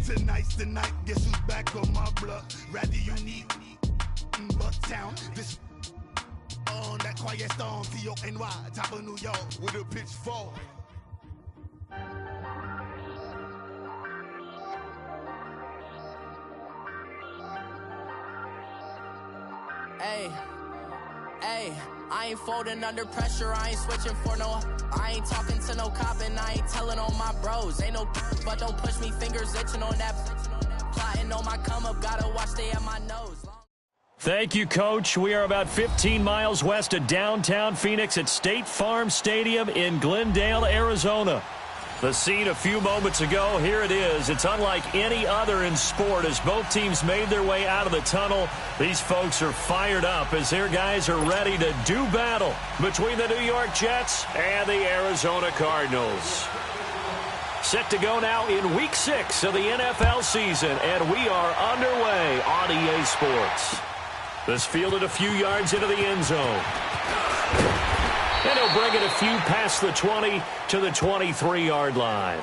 Tonight's the night, guess who's back on my block? Rather unique, Bucktown. This on that quiet storm, T-O-N-Y, top of New York with a pitchfork. Hey, I ain't folding under pressure, I ain't switching for no. I ain't talking to no cop and I ain't telling on my bros. Ain't no but don't push me, fingers itching on that. Plotting on my come up, gotta watch stay at my nose. Thank you, Coach. We are about 15 miles west of downtown Phoenix at State Farm Stadium in Glendale, Arizona. The scene a few moments ago, here it is. It's unlike any other in sport as both teams made their way out of the tunnel. These folks are fired up as their guys are ready to do battle between the New York Jets and the Arizona Cardinals. Set to go now in Week 6 of the NFL season, and we are underway on EA Sports. This fielded a few yards into the end zone. And he'll bring it a few past the 20 to the 23-yard line.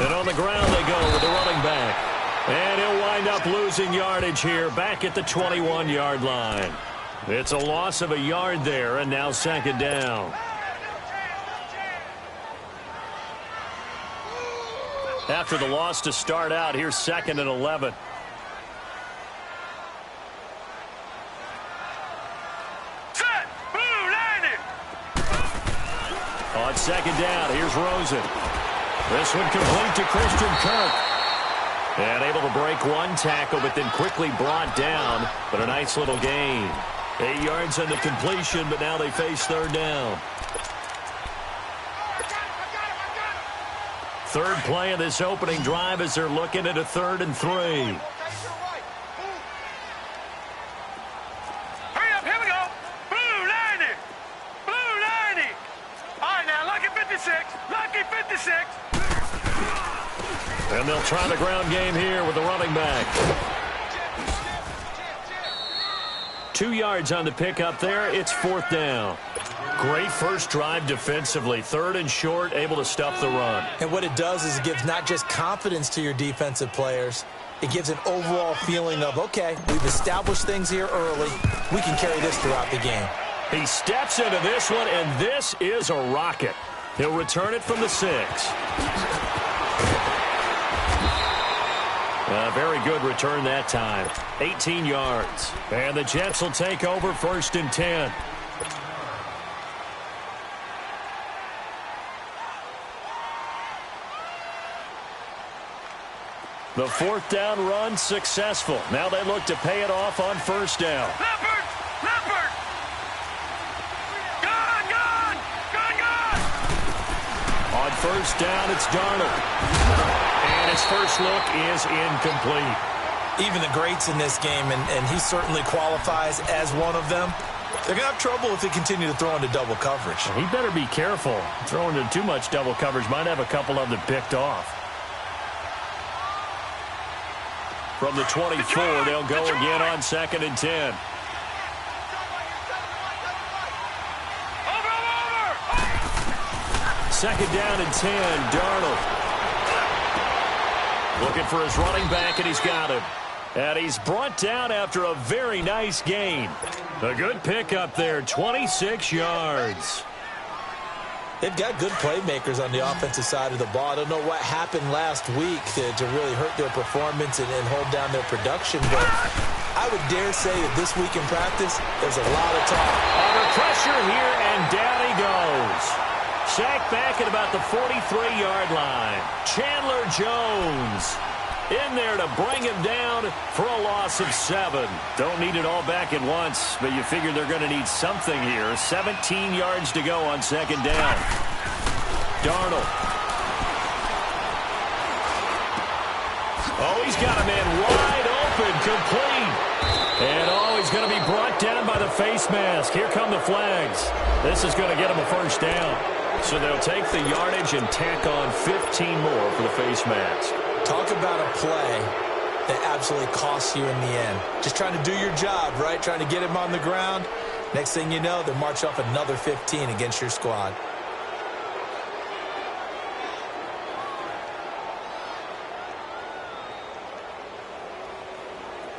And on the ground they go with the running back. And he'll wind up losing yardage here back at the 21-yard line. It's a loss of a yard there, and now second down. After the loss to start out, here's 2nd and 11. On second down, here's Rosen. This one complete to Christian Kirk. And able to break one tackle, but then quickly brought down. But a nice little gain. 8 yards on the completion, but now they face third down. Third play of this opening drive as they're looking at a 3rd and 3. And they'll try the ground game here with the running back. 2 yards on the pickup there. It's 4th down. Great first drive defensively. 3rd and short, able to stuff the run. And what it does is it gives not just confidence to your defensive players, it gives an overall feeling of, okay, we've established things here early. We can carry this throughout the game. He steps into this one, and this is a rocket. He'll return it from the 6. A very good return that time. 18 yards. And the Jets will take over 1st and 10. The 4th down run successful. Now they look to pay it off on 1st down. Leopard! Leopard! Gone! On 1st down, it's Darnold. And his first look is incomplete. Even the greats in this game, and he certainly qualifies as one of them, they're going to have trouble if they continue to throw into double coverage. He better be careful. Throwing into too much double coverage might have a couple of them picked off. From the 24, they'll go again on 2nd and 10. Second down and 10, Darnold. Looking for his running back, and he's got him. And he's brought down after a very nice gain. A good pickup there, 26 yards. They've got good playmakers on the offensive side of the ball. I don't know what happened last week to really hurt their performance and hold down their production, but I would dare say that this week in practice, there's a lot of talk. Under pressure here, and down he goes. Sacked back at about the 43-yard line. Chandler Jones. in there to bring him down for a loss of 7. Don't need it all back at once, but you figure they're going to need something here. 17 yards to go on second down. Darnold. Oh, he's got a man wide open, complete. And he's going to be brought down by the face mask. Here come the flags. This is going to get him a first down. So they'll take the yardage and tack on 15 more for the face mask. Talk about a play that absolutely costs you in the end. Just trying to do your job, right? Trying to get him on the ground. Next thing you know, they march off another 15 against your squad.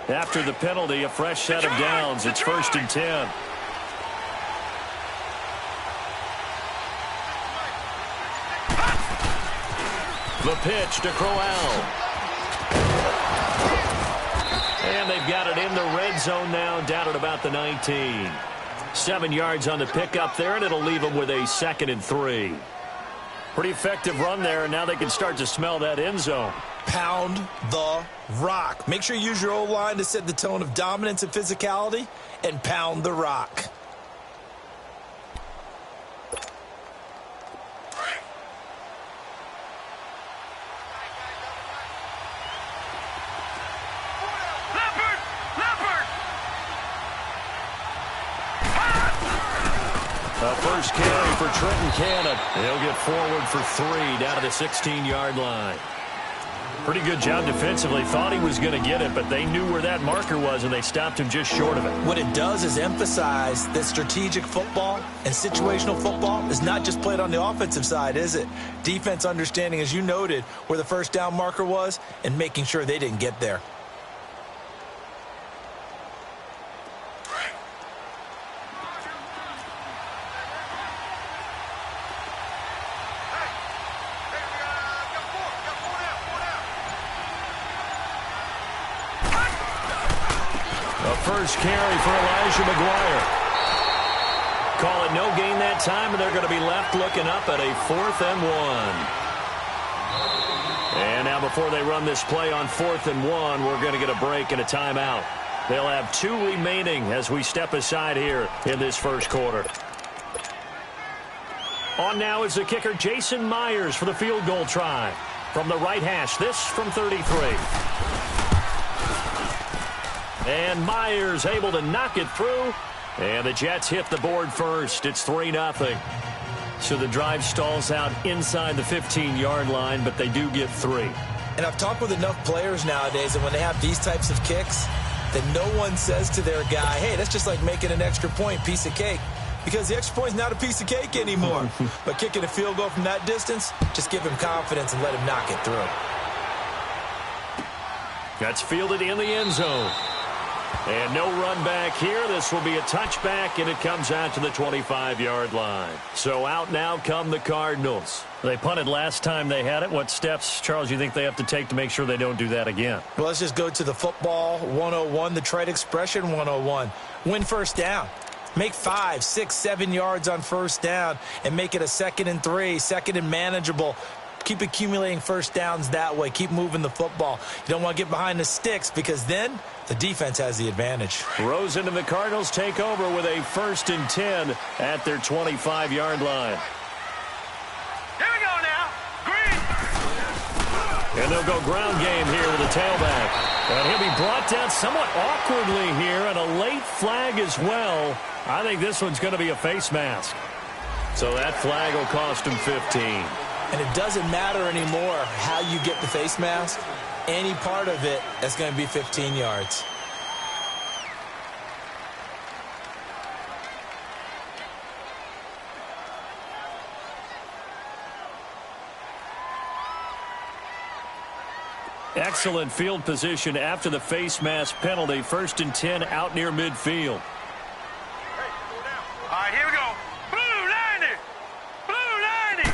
After the penalty, a fresh set of downs. It's 1st and 10. The pitch to Crowell. And they've got it in the red zone now, down at about the 19. 7 yards on the pickup there, and it'll leave them with a 2nd and 3. Pretty effective run there, and now they can start to smell that end zone. Pound the rock. Make sure you use your O-line to set the tone of dominance and physicality, and pound the rock. First carry for Trenton Cannon. He'll get forward for 3 down to the 16-yard line. Pretty good job defensively. Thought he was going to get it, but they knew where that marker was, and they stopped him just short of it. What it does is emphasize that strategic football and situational football is not just played on the offensive side, is it? Defense understanding, as you noted, where the first down marker was and making sure they didn't get there. First carry for Elijah McGuire. Call it no gain that time, and they're going to be left looking up at a 4th and 1. And now before they run this play on 4th and 1, we're going to get a break and a timeout. They'll have 2 remaining as we step aside here in this first quarter. On now is the kicker Jason Myers for the field goal try. From the right hash, this from 33. And Myers able to knock it through. And the Jets hit the board first. It's 3-0. So the drive stalls out inside the 15-yard line, but they do get 3. And I've talked with enough players nowadays, and when they have these types of kicks, that no one says to their guy, hey, that's just like making an extra point, piece of cake. Because the extra point is not a piece of cake anymore. But kicking a field goal from that distance, just give him confidence and let him knock it through. That's fielded in the end zone. And no run back here. This will be a touchback, and it comes out to the 25-yard line. So out now come the Cardinals. They punted last time they had it. What steps, Charles, you think they have to take to make sure they don't do that again? Well, let's just go to the football 101, the trite expression 101. Win first down. Make 5, 6, 7 yards on first down and make it a 2nd and 3, 2nd and manageable. Keep accumulating first downs that way. Keep moving the football. You don't want to get behind the sticks because then the defense has the advantage. Rosen and the Cardinals take over with a 1st and 10 at their 25-yard line. Here we go now. Green. And they'll go ground game here with the tailback. And he'll be brought down somewhat awkwardly here, and a late flag as well. I think this one's going to be a face mask. So that flag will cost him 15. And it doesn't matter anymore how you get the face mask. Any part of it, that's going to be 15 yards. Excellent field position after the face mask penalty. 1st and 10 out near midfield. All right, here we go. Blue 90. Blue 90.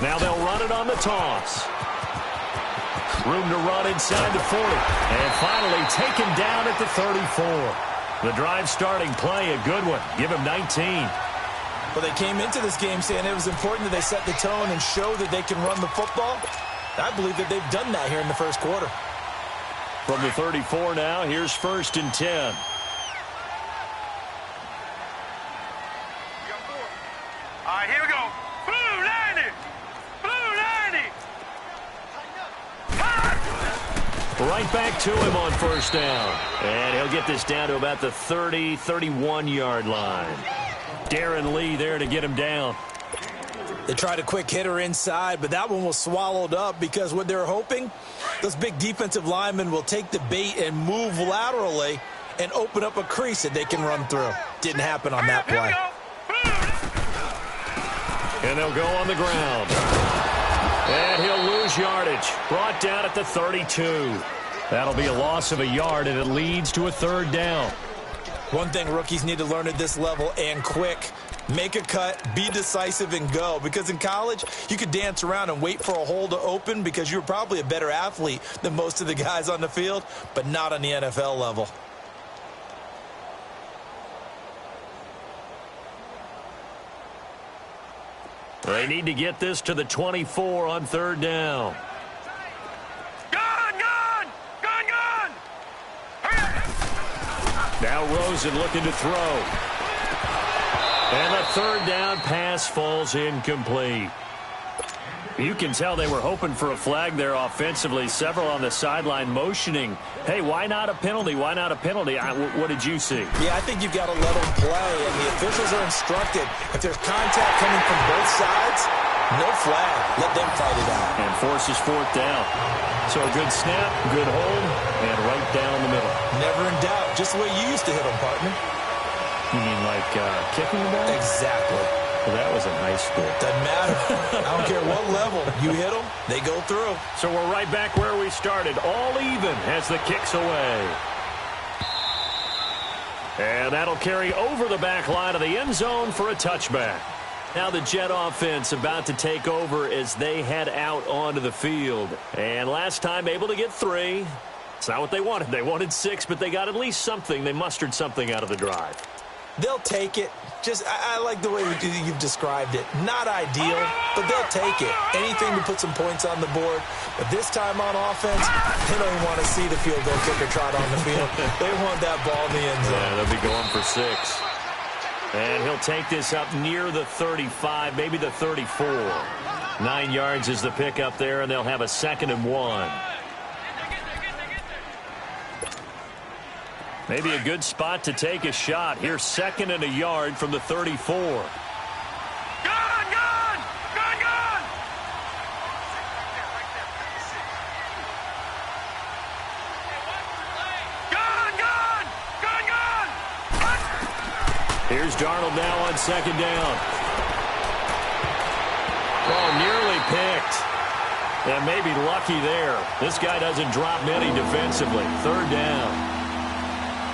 Now they'll run it on the toss. Room to run inside the 40. And finally taken down at the 34. The drive starting play, a good one. Give him 19. Well, they came into this game saying it was important that they set the tone and show that they can run the football. I believe that they've done that here in the first quarter. From the 34 now, here's 1st and 10. All right, here we go. Blue 90. Blue 90. Right back to him on 1st down. And he'll get this down to about the 30, 31-yard line. Darren Lee there to get him down. They tried a quick hitter inside, but that one was swallowed up because what they're hoping, those big defensive linemen will take the bait and move laterally and open up a crease that they can run through. Didn't happen on that play. And they'll go on the ground. And he'll lose yardage. Brought down at the 32. That'll be a loss of a yard, and it leads to a 3rd down. One thing rookies need to learn at this level, and quick, make a cut, be decisive, and go. Because in college, you could dance around and wait for a hole to open because you're probably a better athlete than most of the guys on the field, but not on the NFL level. They need to get this to the 24 on 3rd down. Now Rosen looking to throw. And the 3rd down pass falls incomplete. You can tell they were hoping for a flag there offensively. Several on the sideline motioning. Hey, why not a penalty? Why not a penalty? What did you see? Yeah, I think you've got to let them play, and the officials are instructed. If there's contact coming from both sides, no flag. Let them fight it out. And forces 4th down. So a good snap, good hold, and right down the middle. Never in doubt. Just the way you used to hit them, partner. You mean like kicking the ball? Exactly. Well, that was in high school. Doesn't matter. I don't care what level. You hit them, they go through. So we're right back where we started. All even as the kick's away. And that'll carry over the back line of the end zone for a touchback. Now the Jet offense about to take over as they head out onto the field. And last time able to get 3. It's not what they wanted. They wanted 6, but they got at least something. They mustered something out of the drive. They'll take it. Just, I like the way you've described it. Not ideal, but they'll take it. Anything to put some points on the board. But this time on offense, they don't even want to see the field goal kicker trot on the field. They want that ball in the end zone. Yeah, they'll be going for 6. And he'll take this up near the 35, maybe the 34. 9 yards is the pickup there, and they'll have a 2nd and 1. Maybe a good spot to take a shot. Here's 2nd and a yard from the 34. Gun! Here's Darnold now on 2nd down. Oh, nearly picked. And maybe lucky there. This guy doesn't drop many defensively. 3rd down.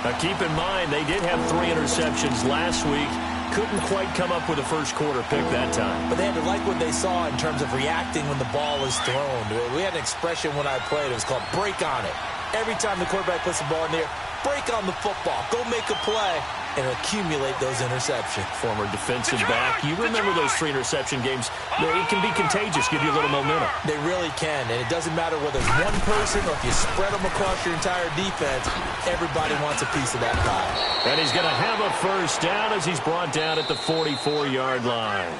Now, keep in mind, they did have 3 interceptions last week. Couldn't quite come up with a first quarter pick that time. But they had to like what they saw in terms of reacting when the ball is thrown. We had an expression when I played. It was called break on it. Every time the quarterback puts the ball in the air, break on the football. Go make a play and accumulate those interceptions. Former defensive back. You remember those 3 interception games. It can be contagious, give you a little momentum. They really can, and it doesn't matter whether it's one person or if you spread them across your entire defense. Everybody wants a piece of that pie. And he's going to have a 1st down as he's brought down at the 44-yard line.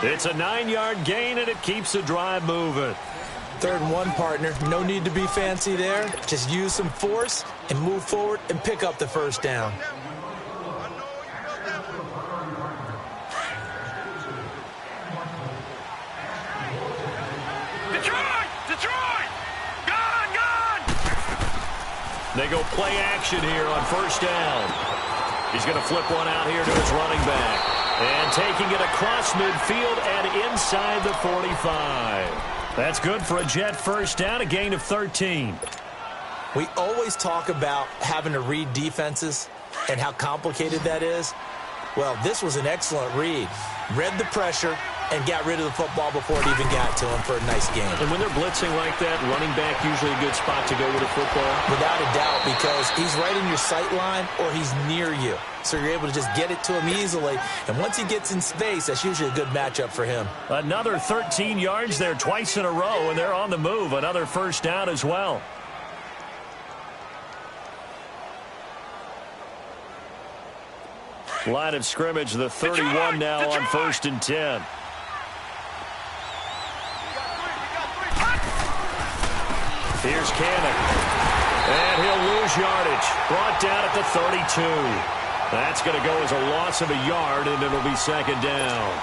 It's a 9-yard gain, and it keeps the drive moving. 3rd and 1, partner. No need to be fancy there. Just use some force and move forward and pick up the 1st down. Detroit! Gun! They go play action here on 1st down. He's going to flip one out here to his running back. And taking it across midfield and inside the 45. That's good for a Jet 1st down, a gain of 13. We always talk about having to read defenses and how complicated that is. Well, this was an excellent read. Read the pressure, and got rid of the football before it even got to him for a nice game. And when they're blitzing like that, running back usually a good spot to go with a football? Without a doubt, because he's right in your sight line or he's near you. So you're able to just get it to him easily. And once he gets in space, that's usually a good matchup for him. Another 13 yards there twice in a row, and they're on the move. Another first down as well. Line of scrimmage, the 31 now on 1st and 10. Here's Cannon. And he'll lose yardage. Brought down at the 32. That's going to go as a loss of a yard, and it'll be 2nd down.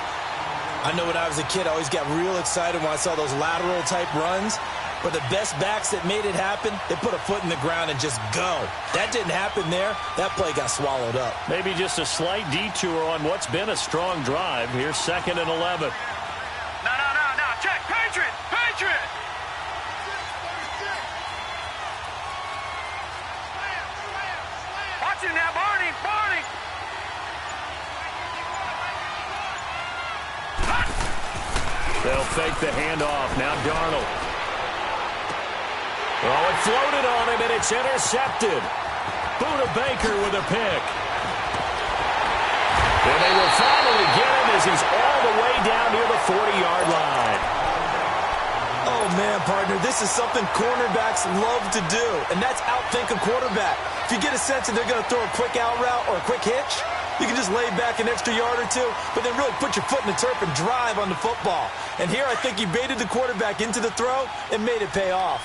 I know when I was a kid, I always got real excited when I saw those lateral-type runs. But the best backs that made it happen, they put a foot in the ground and just go. That didn't happen there. That play got swallowed up. Maybe just a slight detour on what's been a strong drive. Here's 2nd and 11. No. Check. Patriot. Watch him now, Barney. They'll fake the handoff. Now Darnold. Oh, it floated on him, and it's intercepted. Buda Baker with a pick. And they will finally get him as he's all the way down near the 40-yard line. Oh, man, partner, this is something cornerbacks love to do, and that's outthink a quarterback. If you get a sense that they're going to throw a quick out route or a quick hitch, you can just lay back an extra yard or two, but then really put your foot in the turf and drive on the football. And here I think he baited the quarterback into the throw and made it pay off.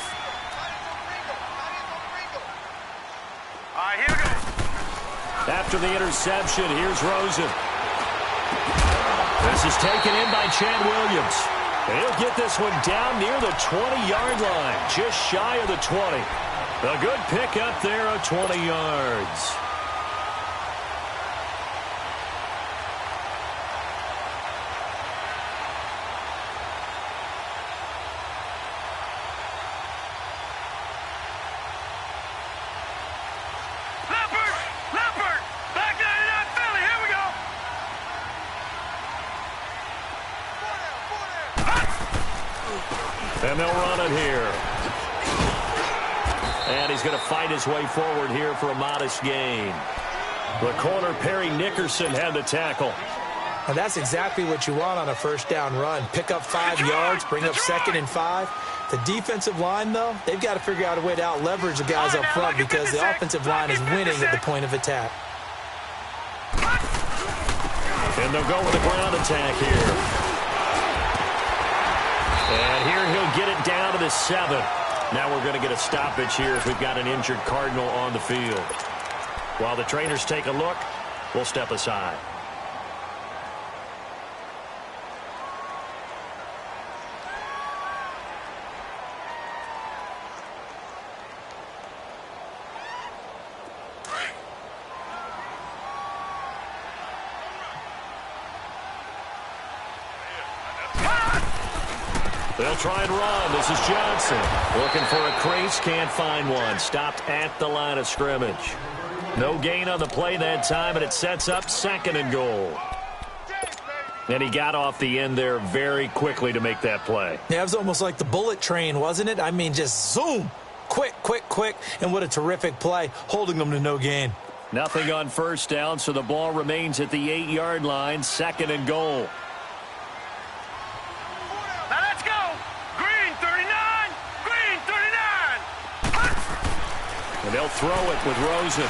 All right, here we go. After the interception, here's Rosen. This is taken in by Chad Williams. And he'll get this one down near the 20-yard line, just shy of the 20. A good pick up there of 20 yards. Leopard, back 99 Philly, here we go. And they'll run it here. And he's going to fight his way forward here for a modest gain. The corner, Perry Nickerson, had the tackle. And that's exactly what you want on a first down run. Pick up 5 yards, bring up 2nd and 5. The defensive line, though, they've got to figure out a way to out-leverage the guys up front because the offensive line is winning at the point of attack. And they'll go with a ground attack here. And here he'll get it down to the 7. Now we're going to get a stoppage here as we've got an injured Cardinal on the field. While the trainers take a look, we'll step aside. They'll try and run. This is Johnson. Looking for a crease. Can't find one. Stopped at the line of scrimmage. No gain on the play that time, and it sets up 2nd and goal. And he got off the end there very quickly to make that play. Yeah, it was almost like the bullet train, wasn't it? I mean, just zoom. Quick. And what a terrific play, holding them to no gain. Nothing on first down, so the ball remains at the 8-yard line. 2nd and goal. Now let's go. Green 39. And they'll throw it with Rosen.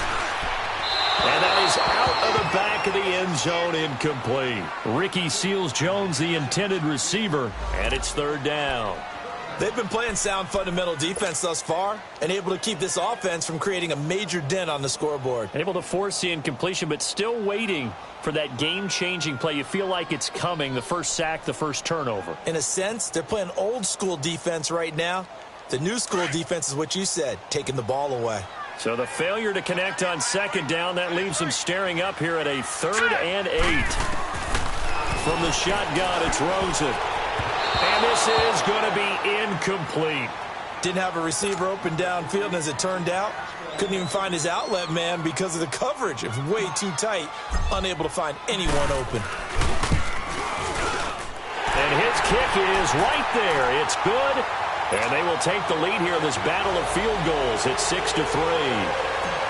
And that is out of the back of the end zone, incomplete. Ricky Seals-Jones, the intended receiver, and it's 3rd down. They've been playing sound fundamental defense thus far and able to keep this offense from creating a major dent on the scoreboard. Able to force the incompletion, but still waiting for that game-changing play. You feel like it's coming, the first sack, the first turnover. In a sense, they're playing old-school defense right now. The new-school defense is what you said, taking the ball away. So the failure to connect on 2nd down, that leaves them staring up here at a 3rd and 8. From the shotgun, it's Rosen. And this is going to be incomplete. Didn't have a receiver open downfield, and as it turned out, couldn't even find his outlet man because of the coverage. It was way too tight, unable to find anyone open. And his kick is right there. It's good. And they will take the lead here in this battle of field goals. It's 6-3.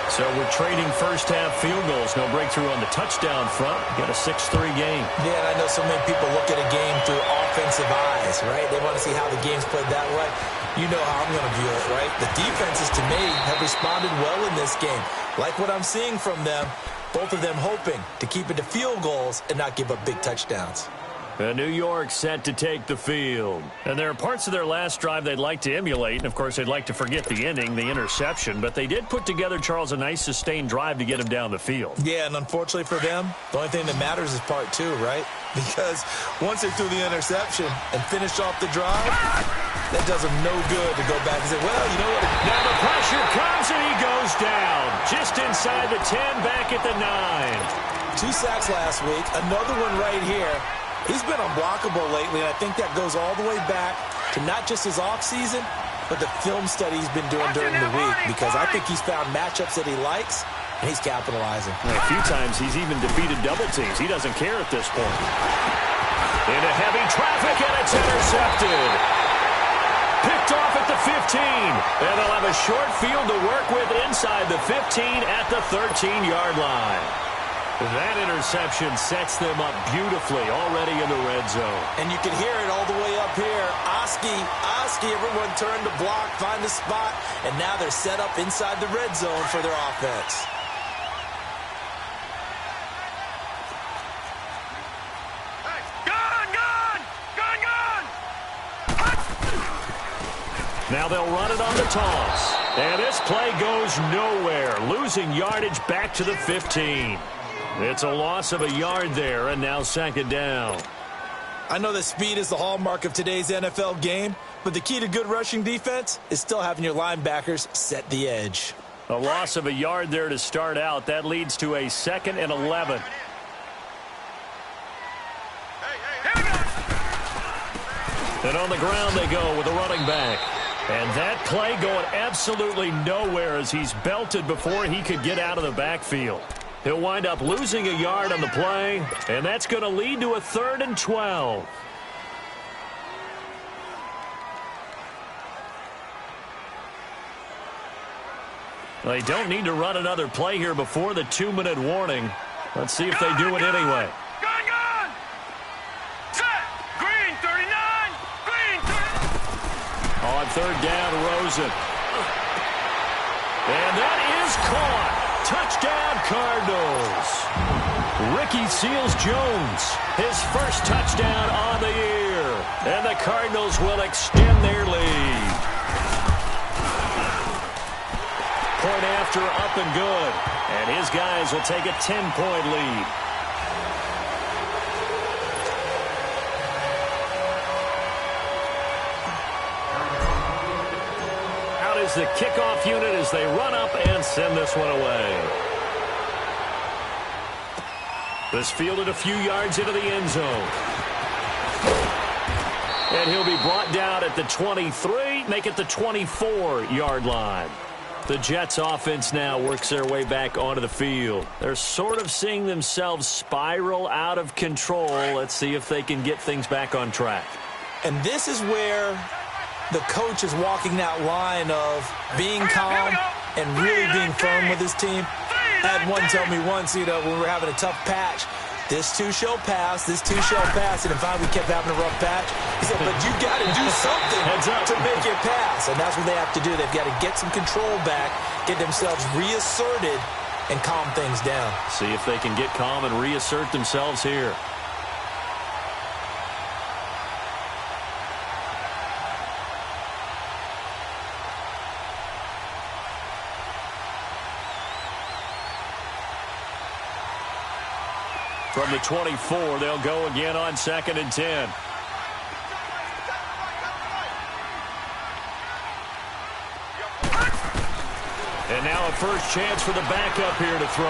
So we're trading first-half field goals. No breakthrough on the touchdown front. Got a 6-3 game. Yeah, and I know so many people look at a game through offensive eyes, right? They want to see how the game's played that way. You know how I'm going to view it, right? The defenses, to me, have responded well in this game. Like what I'm seeing from them, both of them hoping to keep it to field goals and not give up big touchdowns. New York set to take the field. And there are parts of their last drive they'd like to emulate. And, of course, they'd like to forget the ending, the interception. But they did put together, Charles, a nice sustained drive to get him down the field. Yeah, and unfortunately for them, the only thing that matters is part two, right? Because once they threw the interception and finished off the drive, that does them no good to go back and say, well, you know what? Now the pressure comes and he goes down. Just inside the 10, back at the 9. 2 sacks last week. Another one right here. He's been unblockable lately, and I think that goes all the way back to not just his offseason, but the film study he's been doing during the week, because I think he's found matchups that he likes, and he's capitalizing. And a few times he's even defeated double teams. He doesn't care at this point. Into heavy traffic, and it's intercepted. Picked off at the 15. And they'll have a short field to work with inside the 15 at the 13-yard line. That interception sets them up beautifully already in the red zone. And you can hear it all the way up here. Oski, everyone turned to block, find a spot, and now they're set up inside the red zone for their offense. Now they'll run it on the toss. And this play goes nowhere, losing yardage back to the 15. It's a loss of a yard there, and now second down. I know that speed is the hallmark of today's NFL game, but the key to good rushing defense is still having your linebackers set the edge. A loss of a yard there to start out. That leads to a 2nd and 11. And on the ground they go with a running back. And that play going absolutely nowhere as he's belted before he could get out of the backfield. He'll wind up losing a yard on the play, and that's going to lead to a 3rd and 12. They don't need to run another play here before the 2-minute warning. Let's see if they do it anyway. Gun! Set! Green 39! Green 39! On 3rd down, Rosen. And that is caught. Touchdown, Cardinals. Ricky Seals-Jones, his first touchdown on the year. And the Cardinals will extend their lead. Point after, up and good. And his guys will take a 10-point lead. Out is the kickoff unit as they run up and send this one away. This fielded a few yards into the end zone. And he'll be brought down at the 23, make it the 24-yard line. The Jets offense now works their way back onto the field. They're sort of seeing themselves spiral out of control. Let's see if they can get things back on track. And this is where the coach is walking that line of being calm and really being firm with his team. I had one tell me once, when we were having a tough patch, this too shall pass, this too shall pass, and finally we kept having a rough patch. He said, but you got to do something to make it pass, and that's what they have to do. They've got to get some control back, get themselves reasserted, and calm things down. See if they can get calm and reassert themselves here. From the 24, they'll go again on 2nd and 10. And now a first chance for the backup here to throw.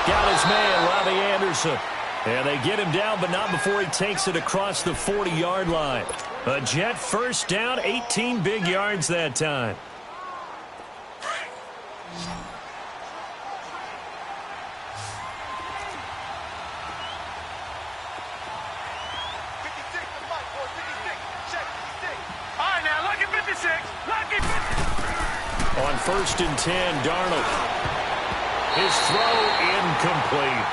Got his man, Robbie Anderson. And they get him down, but not before he takes it across the 40-yard line. A Jet first down, 18 big yards that time. 1st and 10, Darnold. His throw incomplete.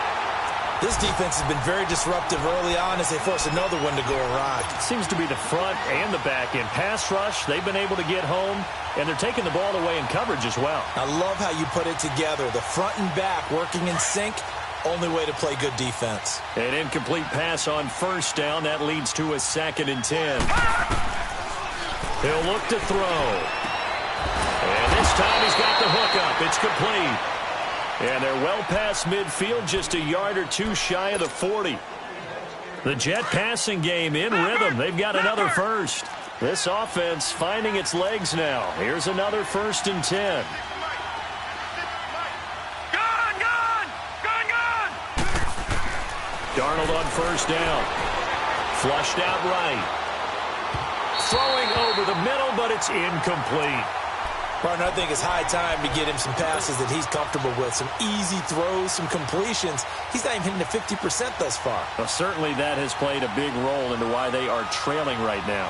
This defense has been very disruptive early on as they force another one to go awry. Seems to be the front and the back end. Pass rush, they've been able to get home, and they're taking the ball away in coverage as well. I love how you put it together. The front and back working in sync, only way to play good defense. An incomplete pass on 1st down. That leads to a 2nd and 10. He'll look to throw. And this time he's got the hook up. It's complete. And they're well past midfield, just a yard or two shy of the 40. The Jet passing game in rhythm. They've got another first. This offense finding its legs now. Here's another 1st and 10. Darnold on 1st down. Flushed out right. Throwing over the middle, but it's incomplete. Partner, I think it's high time to get him some passes that he's comfortable with. Some easy throws, some completions. He's not even hitting the 50% thus far. Well, certainly that has played a big role into why they are trailing right now.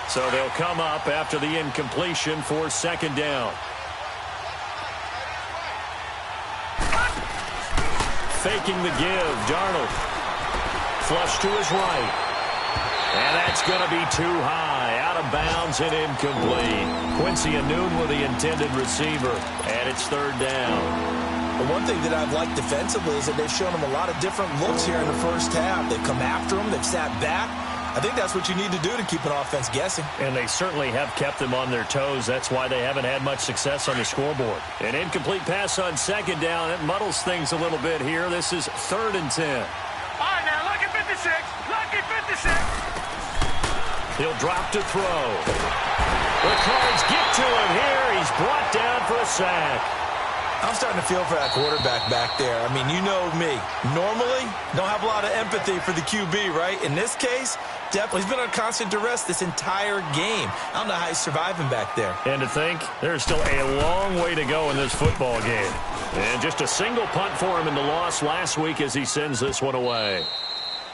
So they'll come up after the incompletion for 2nd down. Faking the give, Darnold. Flush to his right. And that's going to be too high. Out of bounds and incomplete. Quincy Anoon with the intended receiver. And it's 3rd down. The one thing that I've liked defensively is that they've shown him a lot of different looks here in the first half. They've come after him. They've sat back. I think that's what you need to do to keep an offense guessing. And they certainly have kept them on their toes. That's why they haven't had much success on the scoreboard. An incomplete pass on 2nd down. It muddles things a little bit here. This is 3rd and 10. All right, now, lucky 56. Lucky 56. He'll drop to throw. The Cards get to him here. He's brought down for a sack. I'm starting to feel for that quarterback back there. I mean, you know me. Normally, don't have a lot of empathy for the QB, right? In this case, definitely, he's been on constant duress this entire game. I don't know how he's surviving back there. And to think, there's still a long way to go in this football game. And just a single punt for him in the loss last week as he sends this one away.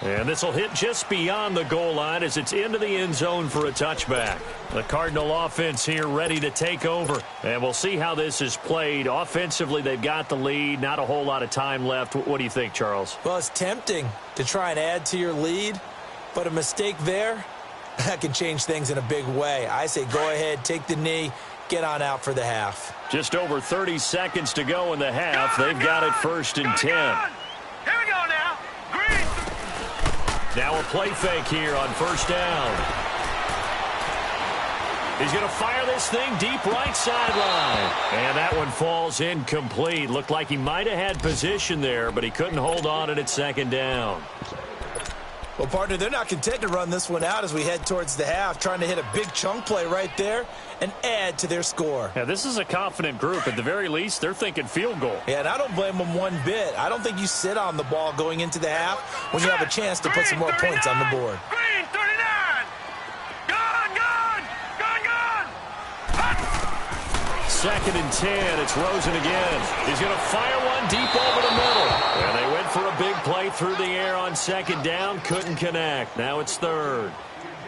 And this will hit just beyond the goal line as it's into the end zone for a touchback. The Cardinal offense here ready to take over. And we'll see how this is played. Offensively, they've got the lead. Not a whole lot of time left. What do you think, Charles? Well, it's tempting to try and add to your lead. But a mistake there, that can change things in a big way. I say go ahead, take the knee, get on out for the half. Just over 30 seconds to go in the half. They've got it 1st and 10. Here we go now. Green. Now a play fake here on 1st down. He's going to fire this thing deep right sideline. And that one falls incomplete. Looked like he might have had position there, but he couldn't hold on it at 2nd down. Well, partner, they're not content to run this one out as we head towards the half, trying to hit a big chunk play right there and add to their score. Yeah, this is a confident group. At the very least, they're thinking field goal. Yeah, and I don't blame them one bit. I don't think you sit on the ball going into the half when you have a chance to put some more points on the board. Green 39. Gone. 2nd and 10. It's Rosen again. He's going to fire one deep over the middle. And they went for a big play through the air on 2nd down. Couldn't connect. Now it's 3rd.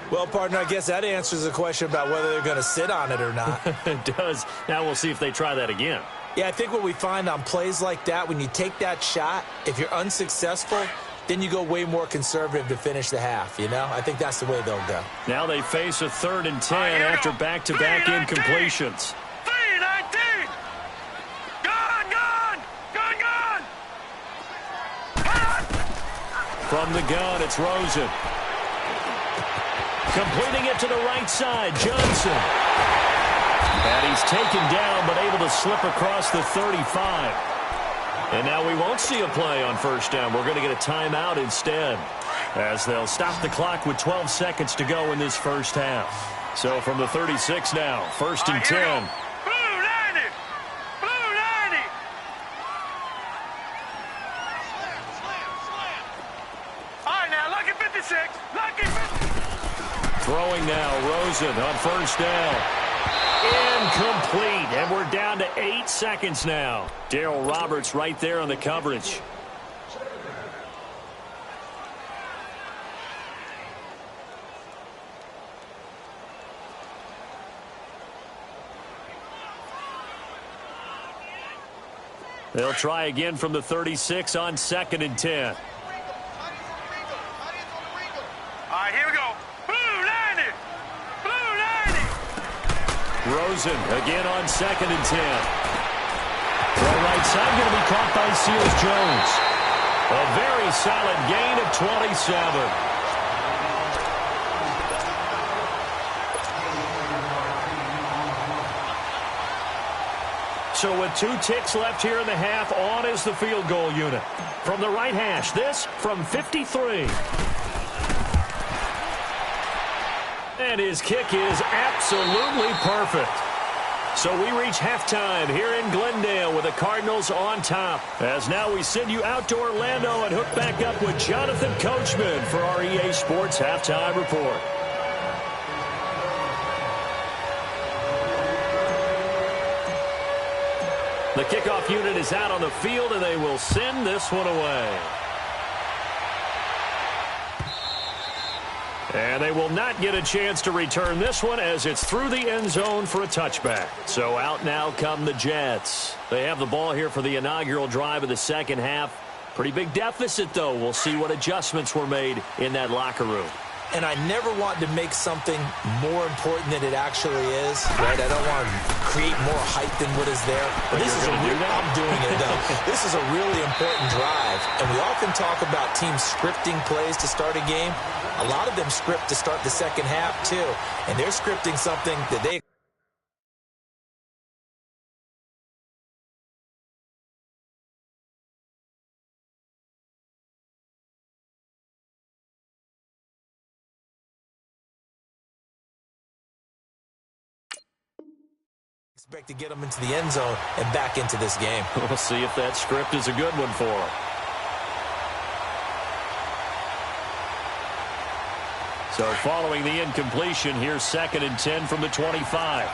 Well, partner, I guess that answers the question about whether they're going to sit on it or not. It does. Now we'll see if they try that again. Yeah, I think what we find on plays like that, when you take that shot, if you're unsuccessful, then you go way more conservative to finish the half, you know? I think that's the way they'll go. Now they face a 3rd and 10 after back-to-back incompletions. 3-19. Gone. From the gun, it's Rosen. Completing it to the right side, Johnson. And he's taken down, but able to slip across the 35. And now we won't see a play on 1st down. We're going to get a timeout instead, as they'll stop the clock with 12 seconds to go in this first half. So from the 36 now, 1st and 10. Throwing now, Rosen on 1st down. Incomplete, and we're down to 8 seconds now. Darryl Roberts right there on the coverage. They'll try again from the 36 on 2nd and 10. All right, here we go. Blue 90. Blue 90. Rosen again on 2nd and 10. Throw right side going to be caught by Seals-Jones. A very solid gain of 27. So with 2 ticks left here in the half, on is the field goal unit. From the right hash, this from 53. And his kick is absolutely perfect. So we reach halftime here in Glendale with the Cardinals on top. As now we send you out to Orlando and hook back up with Jonathan Coachman for our EA Sports Halftime Report. The kickoff unit is out on the field, and they will send this one away. And they will not get a chance to return this one as it's through the end zone for a touchback. So out now come the Jets. They have the ball here for the inaugural drive of the second half. Pretty big deficit, though. We'll see what adjustments were made in that locker room. And I never want to make something more important than it actually is, right? I don't want to create more hype than what is there. But this is I'm doing it, though. This is a really important drive. And we often talk about teams scripting plays to start a game. A lot of them script to start the second half, too. And they're scripting something that they expect to get them into the end zone and back into this game. We'll see if that script is a good one for them. So following the incompletion, here's 2nd and 10 from the 25.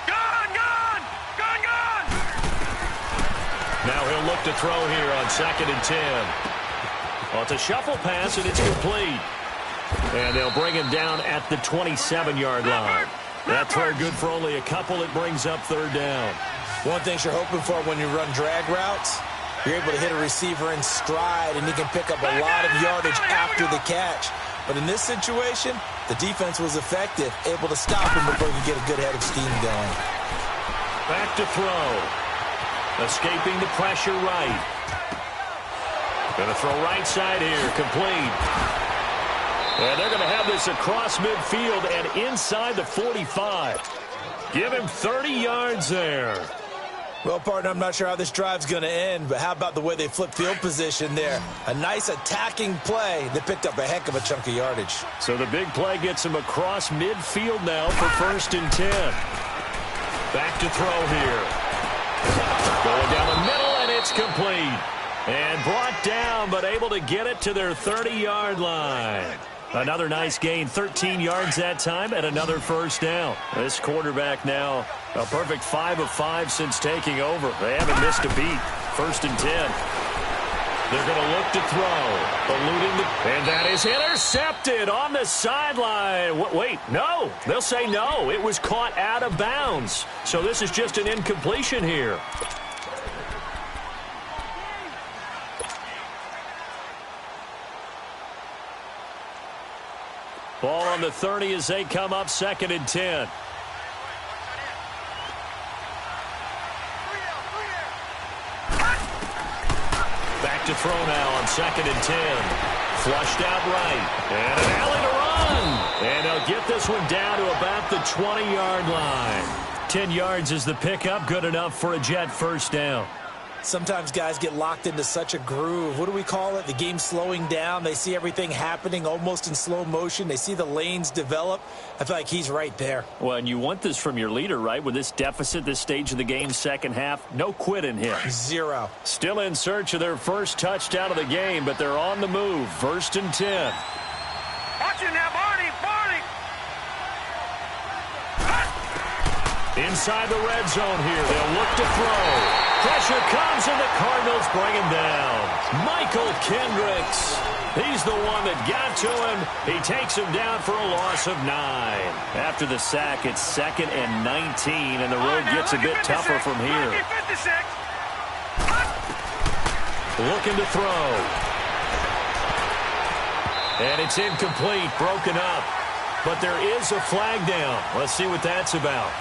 Gun! Now he'll look to throw here on 2nd and 10. Well, it's a shuffle pass, and it's complete. And they'll bring him down at the 27-yard line. That throw good for only a couple. It brings up 3rd down. One thing you're hoping for when you run drag routes, you're able to hit a receiver in stride, and he can pick up a lot of yardage after the catch. But in this situation, the defense was effective, able to stop him before he could get a good head of steam going. Back to throw. Escaping the pressure right. Going to throw right side here. Complete. And they're going to have this across midfield and inside the 45. Give him 30 yards there. Well, partner, I'm not sure how this drive's going to end, but how about the way they flip field position there? A nice attacking play that picked up a heck of a chunk of yardage. So the big play gets him across midfield now for 1st and 10. Back to throw here. Going down the middle, and it's complete. And brought down, but able to get it to their 30-yard line. Another nice gain, 13 yards that time, and another 1st down. This quarterback now a perfect 5 of 5 since taking over. They haven't missed a beat. 1st and 10. They're going to look to throw. Eluding and that is intercepted on the sideline. Wait, no. They'll say no. It was caught out of bounds. So this is just an incompletion here. Ball on the 30 as they come up 2nd and 10. Back to throw now on 2nd and 10. Flushed out right. And an alley to run. And they'll get this one down to about the 20-yard line. 10 yards is the pickup. Good enough for a Jet 1st down. Sometimes guys get locked into such a groove. What do we call it? The game slowing down. They see everything happening almost in slow motion. They see the lanes develop. I feel like he's right there. Well, and you want this from your leader, right? With this deficit, this stage of the game, second half, no quit in him. 0. Still in search of their first touchdown of the game, but they're on the move. 1st and 10. Watch it now, Barney. Inside the red zone here. They'll look to throw. Pressure comes, and the Cardinals bring him down. Michael Kendricks. He's the one that got to him. He takes him down for a loss of 9. After the sack, it's 2nd and 19, and the road gets a bit tougher from here. Looking to throw. And it's incomplete, broken up. But there is a flag down. Let's see what that's about.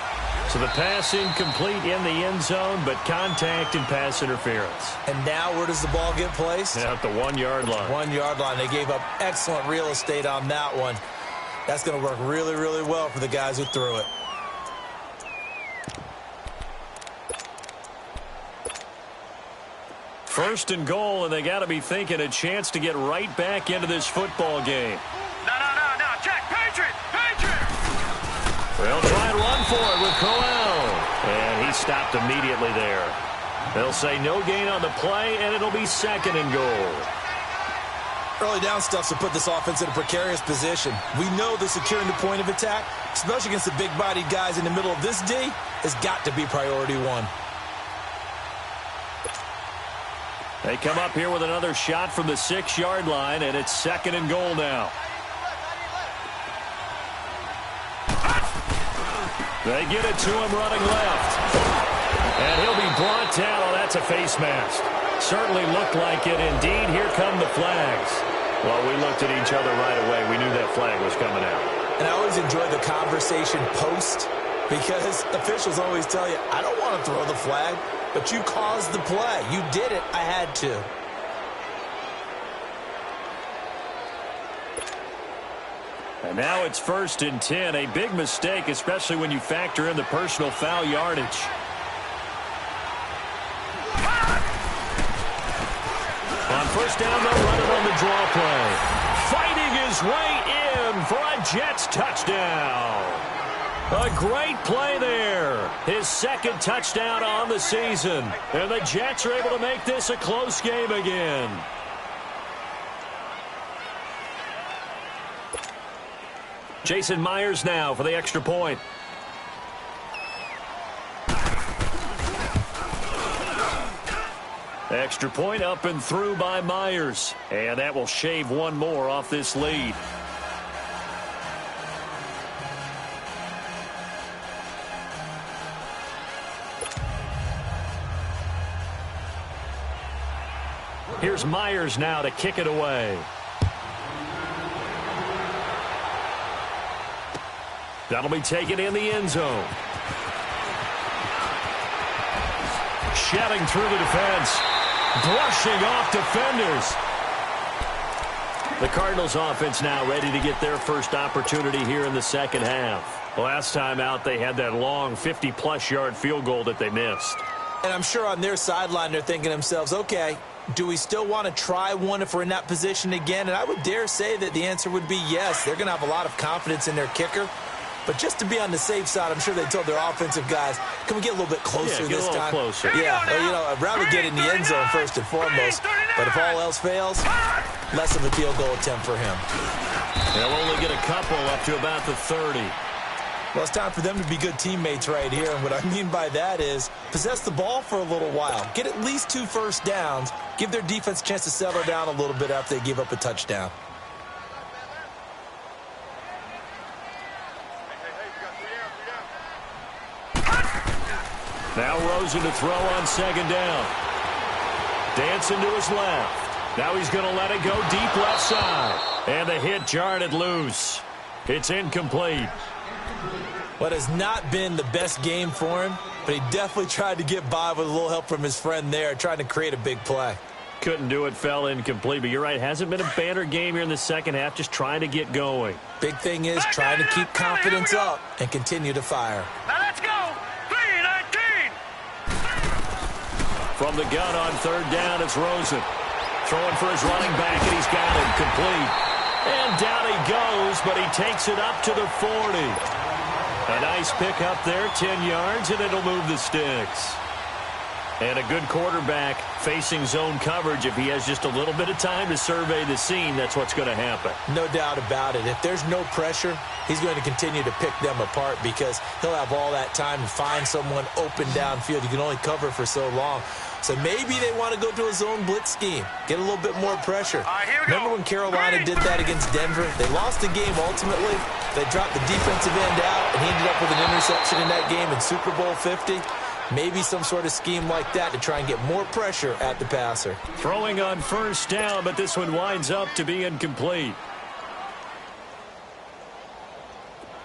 So the pass incomplete in the end zone, but contact and pass interference. And now where does the ball get placed? At the 1-yard line. 1-yard line. They gave up excellent real estate on that one. That's going to work really, really well for the guys who threw it. First and goal, and they got to be thinking a chance to get right back into this football game. No. Check. Patriot. They'll try and run for it with Crowell. And he stopped immediately there. They'll say no gain on the play, and it'll be 2nd and goal. Early down stuff to put this offense in a precarious position. We know that securing the point of attack, especially against the big-bodied guys in the middle of this D, has got to be priority 1. They come up here with another shot from the 6-yard line, and it's 2nd and goal now. They get it to him running left. And he'll be brought down. Oh, that's a face mask. Certainly looked like it. Indeed, here come the flags. Well, we looked at each other right away. We knew that flag was coming out. And I always enjoy the conversation post, because officials always tell you, I don't want to throw the flag, but you caused the play. You did it. I had to. And now it's 1st and 10. A big mistake, especially when you factor in the personal foul yardage. On first down, they'll run it on the draw play. Fighting his way in for a Jets touchdown. A great play there. His 2nd touchdown on the season. And the Jets are able to make this a close game again. Jason Myers now for the extra point. Extra point up and through by Myers. And that will shave one more off this lead. Here's Myers now to kick it away. That'll be taken in the end zone. Shelling through the defense. Brushing off defenders. The Cardinals offense now ready to get their first opportunity here in the second half. Last time out, they had that long 50-plus yard field goal that they missed. And I'm sure on their sideline they're thinking to themselves, okay, do we still want to try one if we're in that position again? And I would dare say that the answer would be yes. They're going to have a lot of confidence in their kicker. But just to be on the safe side, I'm sure they told their offensive guys, can we get a little bit closer this time? Closer. Yeah, well, you know, I'd rather get in the end zone first and foremost. But if all else fails, less of a field goal attempt for him. They'll only get a couple up to about the 30. Well, it's time for them to be good teammates right here. And what I mean by that is possess the ball for a little while. Get at least 2 first downs. Give their defense a chance to settle down a little bit after they give up a touchdown. Now Rosen to throw on second down. Dancing to his left. Now he's going to let it go deep left side. And the hit jarred it loose. It's incomplete. What has not been the best game for him, but he definitely tried to get by with a little help from his friend there, trying to create a big play. Couldn't do it, fell incomplete. But you're right, hasn't been a banner game here in the second half, just trying to get going. Big thing is trying to keep confidence up and continue to fire. Now let's go. 3-19. From the gun on third down, it's Rosen. Throwing for his running back, and he's got him complete. And down he goes, but he takes it up to the 40. A nice pick up there, 10 yards, and it'll move the sticks. And a good quarterback facing zone coverage, if he has just a little bit of time to survey the scene, that's what's going to happen. No doubt about it. If there's no pressure, he's going to continue to pick them apart because he'll have all that time to find someone open downfield. You can only cover for so long. So maybe they want to go to a zone blitz scheme, get a little bit more pressure. Remember when Carolina did that against Denver? They lost the game ultimately. They dropped the defensive end out, and he ended up with an interception in that game in Super Bowl 50. Maybe some sort of scheme like that to try and get more pressure at the passer. Throwing on first down, but this one winds up to be incomplete.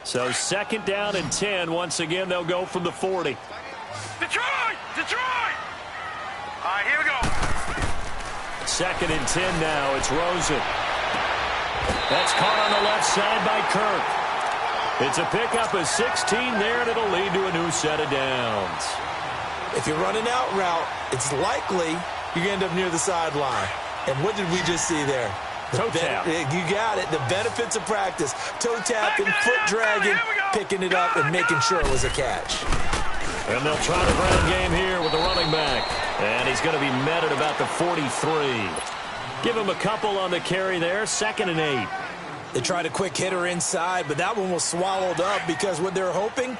So 2nd down and 10. Once again, they'll go from the 40. Detroit! Detroit! All right, here we go. 2nd and 10 now. It's Rosen. That's caught on the left side by Kirk. It's a pickup of 16 there, and it'll lead to a new set of downs. If you're running out route, it's likely you're going to end up near the sideline. And what did we just see there? Toe tap. You got it. The benefits of practice. Toe tapping, foot dragging, picking it up, and making sure it was a catch. And they'll try the ground game here with the running back. And he's going to be met at about the 43. Give him a couple on the carry there. 2nd and 8. They tried a quick hitter inside, but that one was swallowed up because what they're hoping,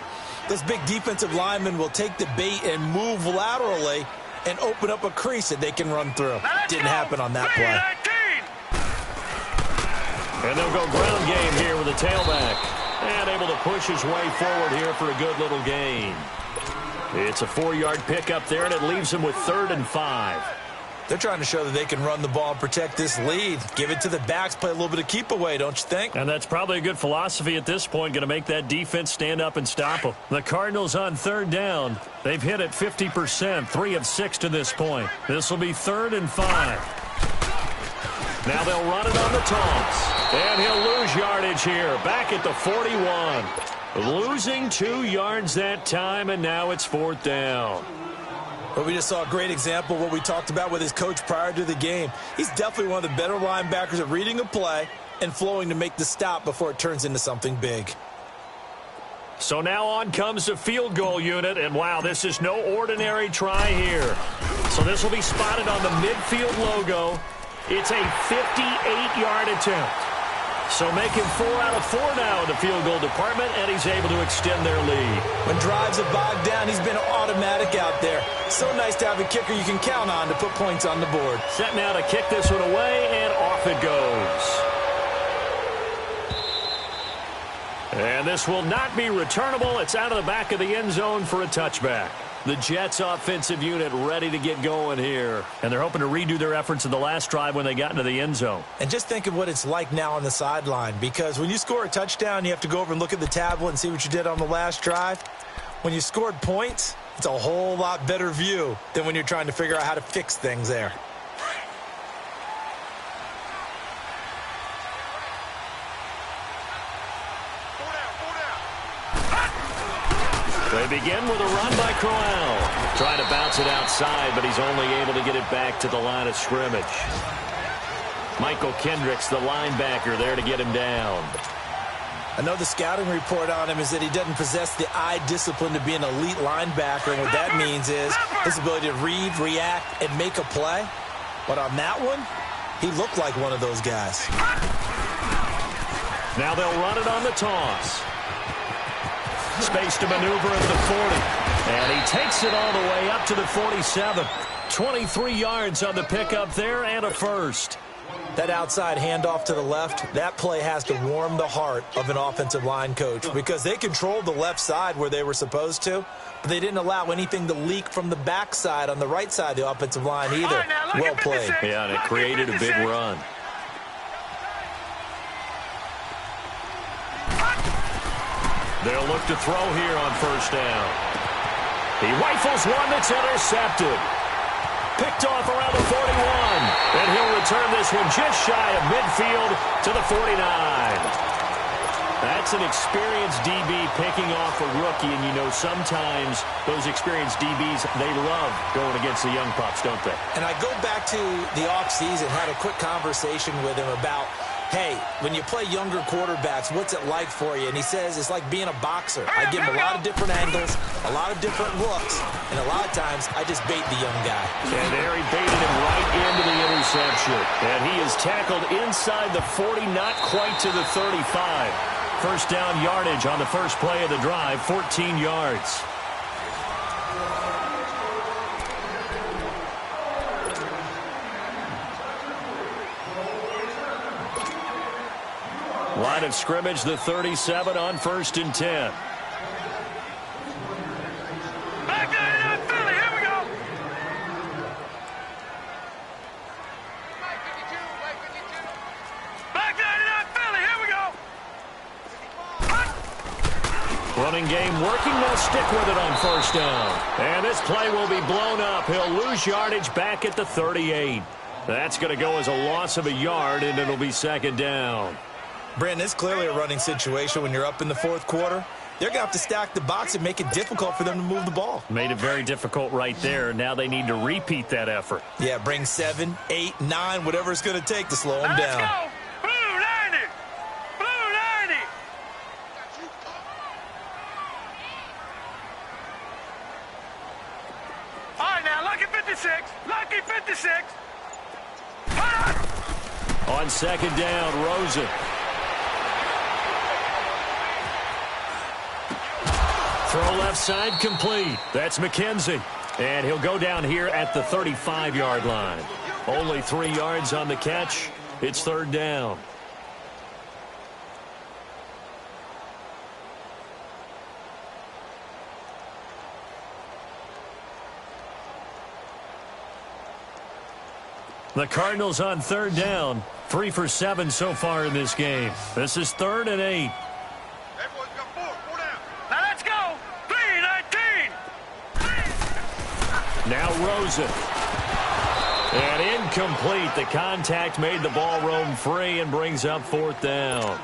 those big defensive linemen will take the bait and move laterally and open up a crease that they can run through. Didn't happen on that play. And they'll go ground game here with the tailback. And able to push his way forward here for a good little gain. It's a 4-yard pickup there, and it leaves him with 3rd and 5. They're trying to show that they can run the ball and protect this lead. Give it to the backs, play a little bit of keep away, don't you think? And that's probably a good philosophy at this point, going to make that defense stand up and stop them. The Cardinals on 3rd down. They've hit it 50%, 3 of 6 to this point. This will be 3rd and 5. Now they'll run it on the toss. And he'll lose yardage here, back at the 41. Losing 2 yards that time, and now it's 4th down. But we just saw a great example of what we talked about with his coach prior to the game. He's definitely one of the better linebackers at reading a play and flowing to make the stop before it turns into something big. So now on comes the field goal unit, and wow, this is no ordinary try here. So this will be spotted on the midfield logo. It's a 58-yard attempt. So making 4 out of 4 now in the field goal department, and he's able to extend their lead. When drives are bogged down, he's been automatic out there. So nice to have a kicker you can count on to put points on the board. Set now to kick this one away, and off it goes. And this will not be returnable. It's out of the back of the end zone for a touchback. The Jets offensive unit ready to get going here. And they're hoping to redo their efforts in the last drive when they got into the end zone. And just think of what it's like now on the sideline, because when you score a touchdown, you have to go over and look at the tablet and see what you did on the last drive. When you scored points, it's a whole lot better view than when you're trying to figure out how to fix things there. They begin with a run by Crowell. Trying to bounce it outside, but he's only able to get it back to the line of scrimmage. Michael Kendricks, the linebacker, there to get him down. I know the scouting report on him is that he doesn't possess the eye discipline to be an elite linebacker, and what that means is his ability to read, react, and make a play. But on that one, he looked like one of those guys. Now they'll run it on the toss. Space to maneuver at the 40. And he takes it all the way up to the 47. 23 yards on the pickup there and a first. That outside handoff to the left, that play has to warm the heart of an offensive line coach because they controlled the left side where they were supposed to, but they didn't allow anything to leak from the backside on the right side of the offensive line either. Well played. Yeah, and it created a big run. They'll look to throw here on first down. He rifles one that's intercepted. Picked off around the 41. And he'll return this one just shy of midfield to the 49. That's an experienced DB picking off a rookie. And, you know, sometimes those experienced DBs, they love going against the young pups, don't they? And I go back to the offseason, had a quick conversation with him about hey, when you play younger quarterbacks, what's it like for you? And he says it's like being a boxer. I give him a lot of different angles, a lot of different looks, and a lot of times I just bait the young guy. And there he baited him right into the interception. And he is tackled inside the 40, not quite to the 35. First down yardage on the first play of the drive, 14 yards. Line of scrimmage, the 37 on 1st and 10. Back to Philly. Here we go. Back to Philly. Here we go. Running game working. They'll stick with it on 1st down. And this play will be blown up. He'll lose yardage back at the 38. That's going to go as a loss of a yard, and it'll be 2nd down. Brandon, it's clearly a running situation when you're up in the 4th quarter. They're going to have to stack the box and make it difficult for them to move the ball. Made it very difficult right there. Now they need to repeat that effort. Yeah, bring 7, 8, 9, whatever it's going to take to slow them down. Let's go. Blue 90. Blue 90. All right, now, lucky 56. Lucky 56. On 2nd down, Rosen. Throw left side complete. That's McKenzie. And he'll go down here at the 35-yard line. Only 3 yards on the catch. It's 3rd down. The Cardinals on 3rd down. 3 for 7 so far in this game. This is 3rd and 8. Everyone's got 4 down. Now let's go. 3-19. Now Rosen. And incomplete. The contact made the ball roam free and brings up 4th down.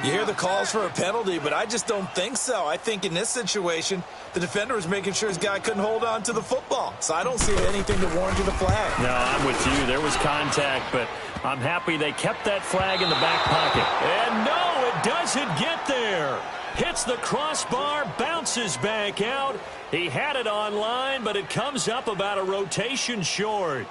You hear the calls for a penalty, but I just don't think so. I think in this situation, the defender was making sure his guy couldn't hold on to the football. So I don't see anything to warrant the flag. No, I'm with you. There was contact, but I'm happy they kept that flag in the back pocket. And no, it doesn't get there. Hits the crossbar, bounces back out. He had it online, but it comes up about a rotation short.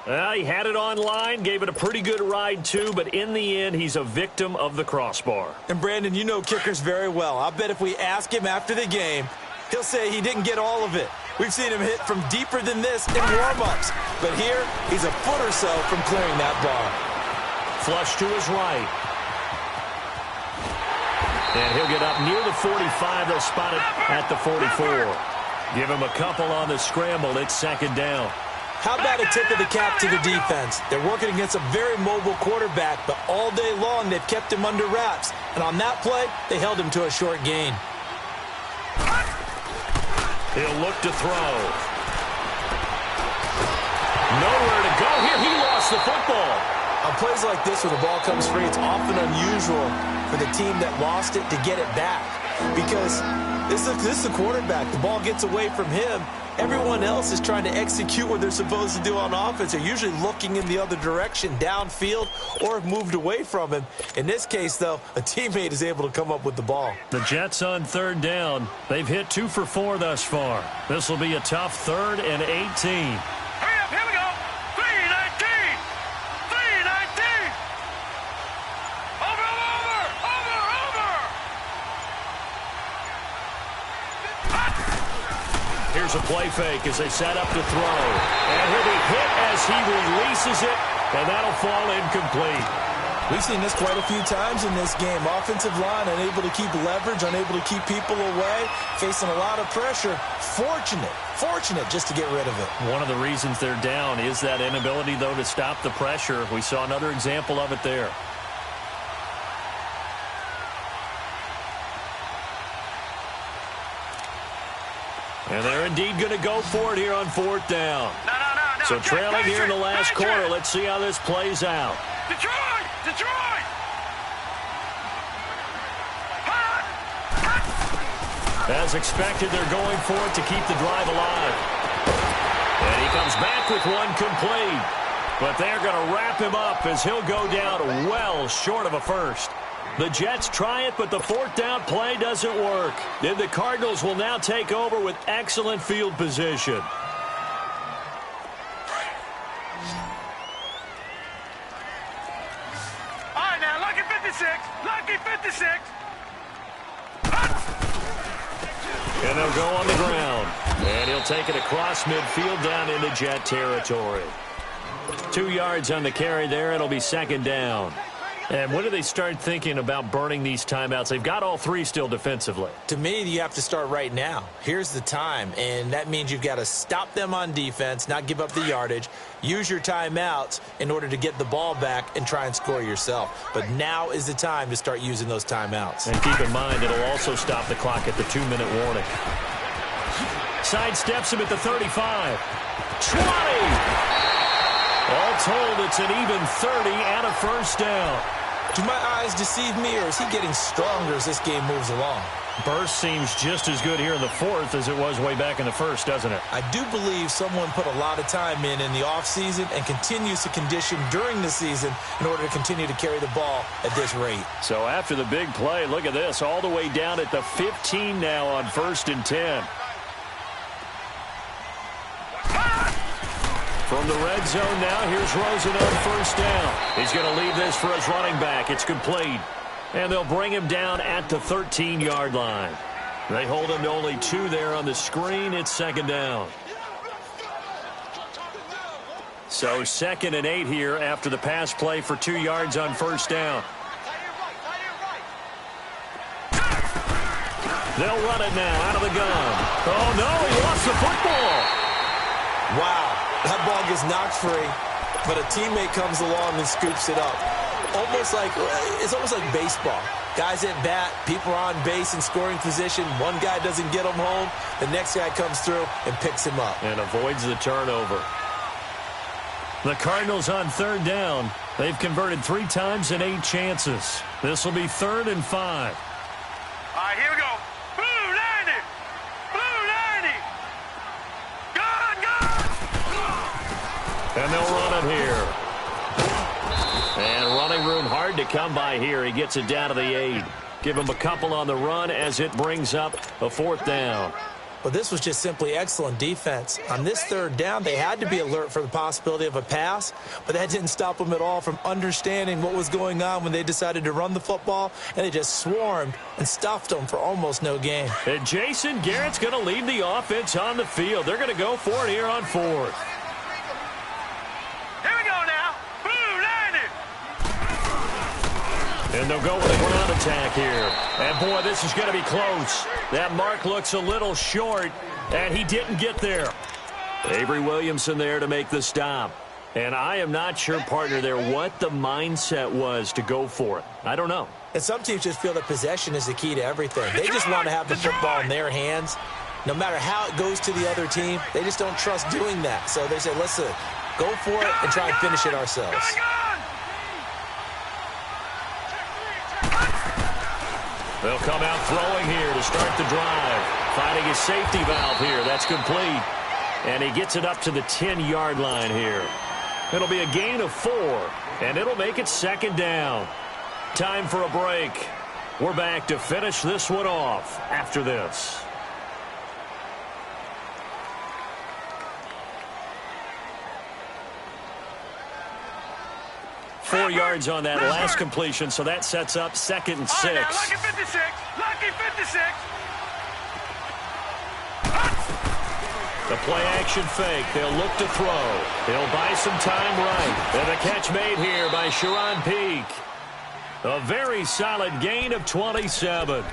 He had it online, gave it a pretty good ride too, but in the end, he's a victim of the crossbar. And Brandon, you know kickers very well. I bet if we ask him after the game, he'll say he didn't get all of it. We've seen him hit from deeper than this in warm-ups. But here, he's a foot or so from clearing that ball. Flush to his right. And he'll get up near the 45. They'll spot it at the 44. Give him a couple on the scramble. It's 2nd down. How about a tip of the cap to the defense? They're working against a very mobile quarterback, but all day long they've kept him under wraps. And on that play, they held him to a short gain. He'll look to throw. Nowhere to go here. He lost the football. On plays like this where the ball comes free, it's often unusual for the team that lost it to get it back. Because this is the quarterback. The ball gets away from him. Everyone else is trying to execute what they're supposed to do on offense. They're usually looking in the other direction, downfield, or have moved away from him. In this case, though, a teammate is able to come up with the ball. The Jets on 3rd down. They've hit 2 for 4 thus far. This will be a tough 3rd and 18. Hurry up, here we go. 3-19. 3-19. Over. Here's a play fake as they set up to throw. And he'll be hit as he releases it, and that'll fall incomplete. We've seen this quite a few times in this game. Offensive line unable to keep leverage, unable to keep people away, facing a lot of pressure. Fortunate just to get rid of it. One of the reasons they're down is that inability, though, to stop the pressure. We saw another example of it there. And they're indeed going to go for it here on 4th down. No. So trailing here in the last quarter. Let's see how this plays out. Detroit! As expected, they're going for it to keep the drive alive. And he comes back with one complete. But they're going to wrap him up as he'll go down well short of a first. The Jets try it, but the fourth down play doesn't work. Then the Cardinals will now take over with excellent field position. All right, now, lucky 56. Lucky 56. And they'll go on the ground. And he'll take it across midfield down into Jet territory. 2 yards on the carry there. It'll be second down. And when do they start thinking about burning these timeouts? They've got all three still defensively. To me, you have to start right now. Here's the time, and that means you've got to stop them on defense, not give up the yardage, use your timeouts in order to get the ball back and try and score yourself. But now is the time to start using those timeouts. And keep in mind, it'll also stop the clock at the 2-minute warning. Sidesteps him at the 35. 20! All told, it's an even 30 and a first down. Do my eyes deceive me, or is he getting stronger as this game moves along? Burst seems just as good here in the fourth as it was way back in the first, doesn't it? I do believe someone put a lot of time in the offseason and continues to condition during the season in order to continue to carry the ball at this rate. So after the big play, look at this, all the way down at the 15 now on 1st and 10. From the red zone now, here's Rosen on first down. He's going to leave this for his running back. It's complete. And they'll bring him down at the 13-yard line. They hold him to only 2 there on the screen. It's second down. So 2nd and 8 here after the pass play for 2 yards on first down. They'll run it now out of the gun. Oh, no, he lost the football. Wow. That ball gets knocked free, but a teammate comes along and scoops it up. It's almost like baseball. Guys at bat, people are on base in scoring position. One guy doesn't get him home. The next guy comes through and picks him up. And avoids the turnover. The Cardinals on 3rd down. They've converted 3 times in 8 chances. This will be 3rd and 5. All right, here we go. Blue 90. Blue 90. And they'll run it here. And running room hard to come by here. He gets it down to the 8. Give him a couple on the run as it brings up a 4th down. Well, this was just simply excellent defense. On this 3rd down, they had to be alert for the possibility of a pass, but that didn't stop them at all from understanding what was going on when they decided to run the football, and they just swarmed and stuffed them for almost no gain. And Jason Garrett's going to lead the offense on the field. They're going to go for it here on 4th. And they'll go with a ground attack here. And, boy, this is going to be close. That mark looks a little short, and he didn't get there. Avery Williamson there to make the stop. And I am not sure, partner, there what the mindset was to go for it. I don't know. And some teams just feel that possession is the key to everything. They just want to have the football in their hands. No matter how it goes to the other team, they just don't trust doing that. So they say, listen, go for it and try and finish it ourselves. They'll come out throwing here to start the drive. Finding his safety valve here. That's complete. And he gets it up to the 10-yard line here. It'll be a gain of 4, and it'll make it second down. Time for a break. We're back to finish this one off after this. Four yards on that last completion, so that sets up 2nd and 6. Right, now, lucky 56. Lucky 56. The play-action fake. They'll look to throw. They'll buy some time right. And the catch made here by Sharon Peak. A very solid gain of 27.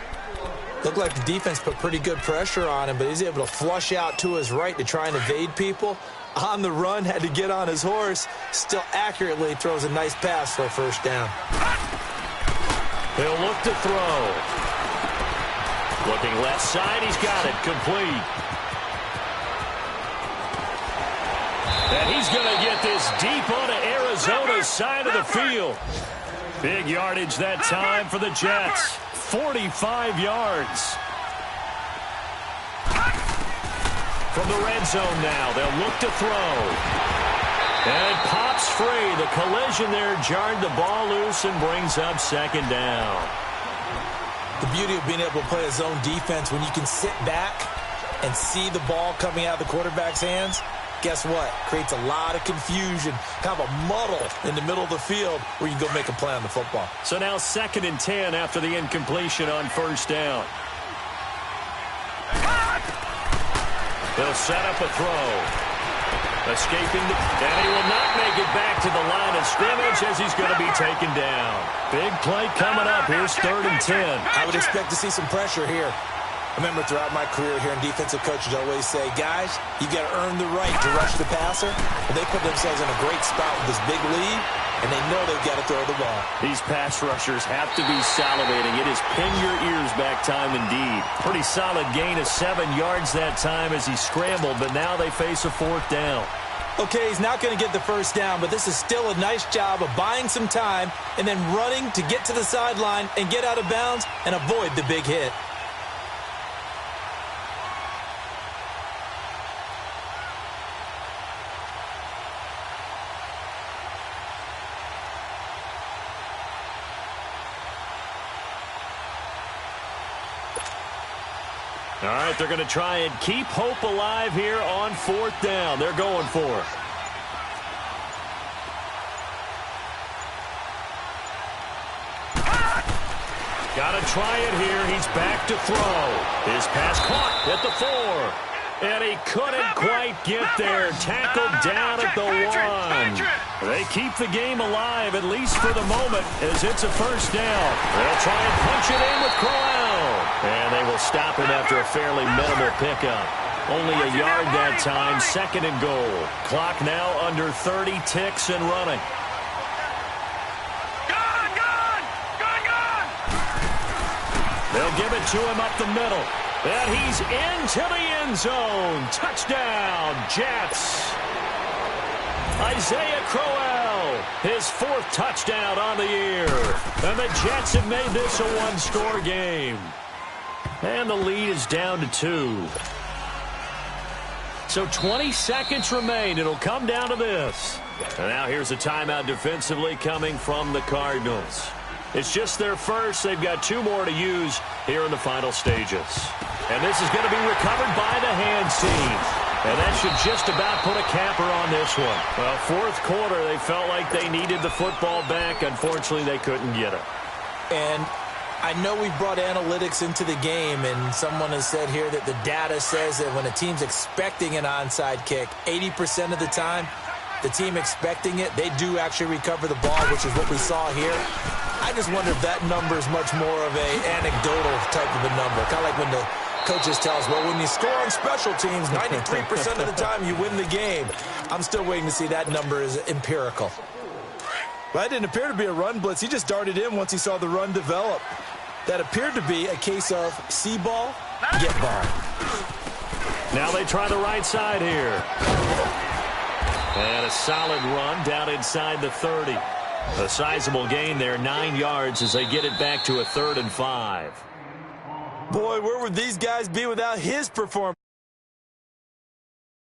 Looked like the defense put pretty good pressure on him, but he's able to flush out to his right to try and evade people. On the run, had to get on his horse. Still accurately throws a nice pass for a first down. He'll look to throw. Looking left side, he's got it. Complete. And he's going to get this deep onto Arizona's side of the field. Big yardage that time for the Jets. 45 yards. From the red zone now, they'll look to throw. And it pops free. The collision there jarred the ball loose and brings up second down. The beauty of being able to play a zone defense when you can sit back and see the ball coming out of the quarterback's hands, guess what? Creates a lot of confusion, kind of a muddle in the middle of the field where you can go make a play on the football. So now 2nd and 10 after the incompletion on first down. He'll set up a throw. Escaping, and he will not make it back to the line of scrimmage as he's going to be taken down. Big play coming up. Here's 3rd and 10. I would expect to see some pressure here. I remember throughout my career here in defensive coaches always say, guys, you got to earn the right to rush the passer. But they put themselves in a great spot with this big lead, and they know they've got to throw the ball. These pass rushers have to be salivating. It is pin your ears back time indeed. Pretty solid gain of 7 yards that time as he scrambled, but now they face a 4th down. Okay, he's not going to get the first down, but this is still a nice job of buying some time and then running to get to the sideline and get out of bounds and avoid the big hit. All right, they're going to try and keep hope alive here on 4th down. They're going for it. Got to try it here. He's back to throw. His pass caught at the 4. And he couldn't quite get there. Tackled down at the 1. They keep the game alive, at least for the moment, as it's a first down. They'll try and punch it in with Crowell. And they will stop him after a fairly minimal pickup. Only a yard that time, 2nd and goal. Clock now under 30 ticks and running. They'll give it to him up the middle. And he's into the end zone. Touchdown, Jets. Isaiah Crowell, his 4th touchdown on the year. And the Jets have made this a one-score game. And the lead is down to 2. So 20 seconds remain. It'll come down to this. And now here's a timeout defensively coming from the Cardinals. It's just their first. They've got 2 more to use here in the final stages. And this is going to be recovered by the hands team. And that should just about put a capper on this one. Well, 4th quarter, they felt like they needed the football back. Unfortunately, they couldn't get it. And I know we brought analytics into the game, and someone has said here that the data says that when a team's expecting an onside kick, 80% of the time, the team expecting it, they do actually recover the ball, which is what we saw here. I just wonder if that number is much more of an anecdotal type of a number. Kind of like when the coaches tell us, well, when you score on special teams, 93% of the time you win the game. I'm still waiting to see that number is empirical. Well, that didn't appear to be a run blitz. He just darted in once he saw the run develop. That appeared to be a case of see ball, get ball. Now they try the right side here. And a solid run down inside the 30. A sizable gain there, 9 yards as they get it back to a 3rd and 5. Boy, where would these guys be without his performance?